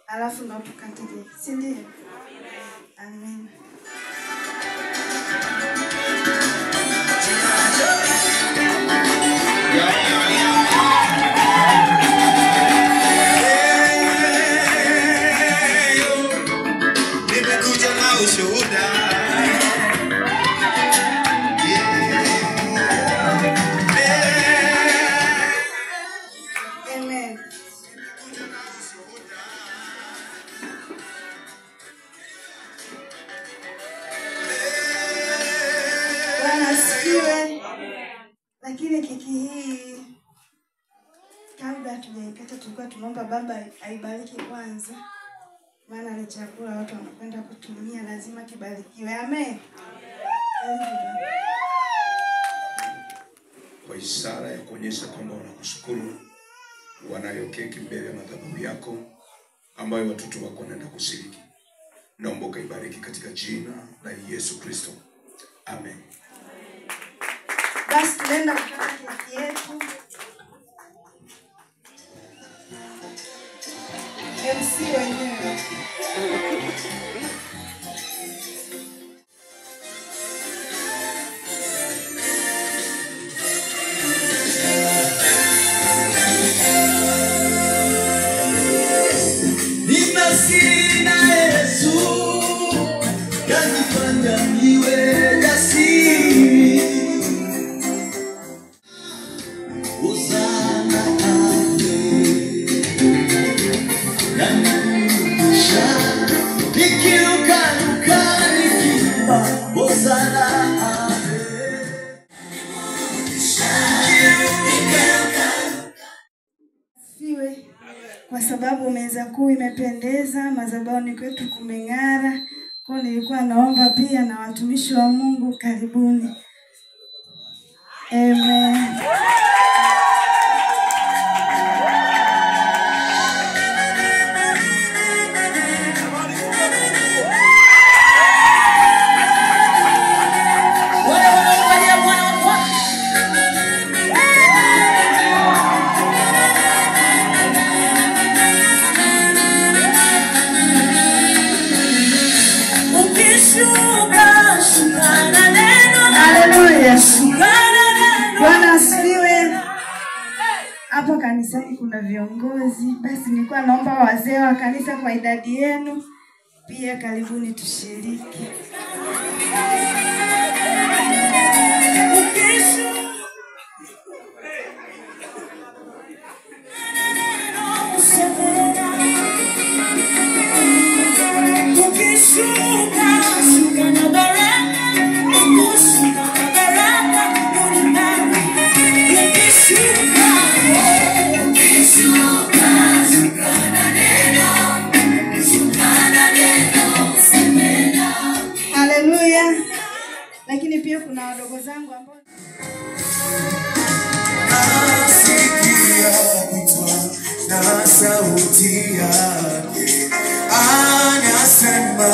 alafu ndo tukatike, si ndio? Amen. Nimekuja na ushuhuda. Amen. Bwana asifiwe. Lakini keki hii kabla tujaikata tulikuwa tunaomba baba aibariki kwanza. Maana ni chakula watu wanakwenda kutumia, lazima kibarikiwe. Amen. Kwa ishara ya kuonyesha kwamba wanakushukuru, wanayo keki mbele ya madhabahu yako ambayo watoto wako wanaenda kushiriki. Naomba ukaibariki katika jina la Yesu Kristo. Amen. Basi tunaenda kukata keki yetu. MC wenyewe. Nimesiri na Yesu, kanifanya niwe jasiri. Uzana ame, yanirudisha, nikirukaruka nikiimba. Uzana ame, Siwe kwa sababu meza kuu imependeza, madhabahuni kwetu kumeng'ara. Kwa nilikuwa naomba pia na watumishi wa Mungu, karibuni. Amen. Haleluya. Bwana asifiwe. Hapo kanisani kuna viongozi, basi nilikuwa naomba wazee wa kanisa kwa idadi yenu pia karibuni tushiriki. Haleluya. Lakini pia kuna wadogo zangu ambao na sauti yake anasema,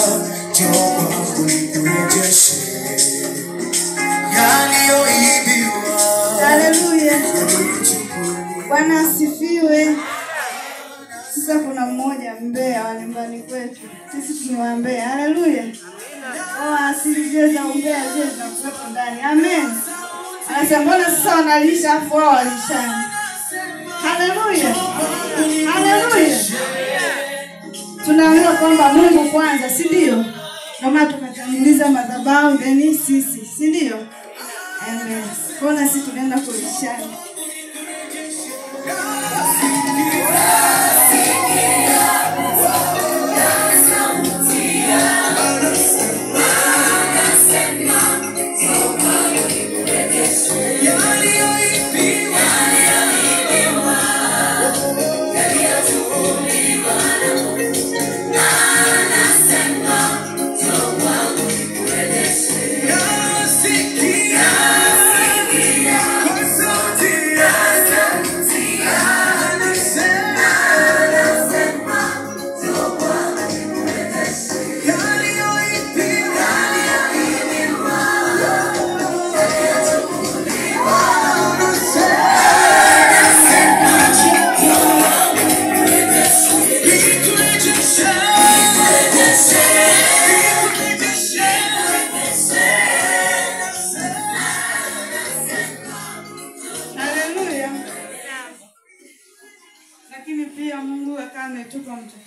njoo unirejeshe yaliyoibiwa. Haleluya. Bwana asifiwe. Sasa kuna mmoja Mbeya wa nyumbani kwetu, sisi tumewaambia. Haleluya. Asili zile za Mbeya zile zinakuwepo ndani. Amen. Anasema mbona sasa wanalisha afu wao walishani. Haleluya. Haleluya. Tunaambiwa kwamba Mungu kwanza, si ndio? Kama tukatanguliza madhabahu ndani sisi, si ndio? Amen. Kwa sisi tunaenda kulishana. Sikia,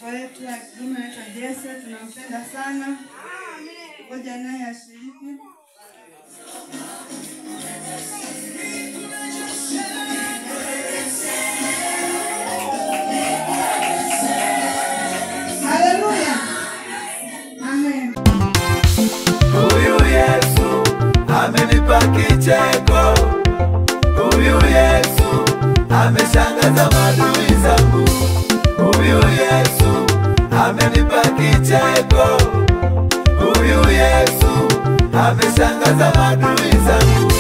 mtoto wetu akidumu anaitwa Jesse, tunampenda sana. Ngoja naye ashiriki. Haleluya. Amen. Huyu Yesu amenipa kicheko. Huyu Yesu ameshangaza maadui zangu. Huyu Yesu amenipa kicheko. Huyu Yesu ameshangaza maadui zangu.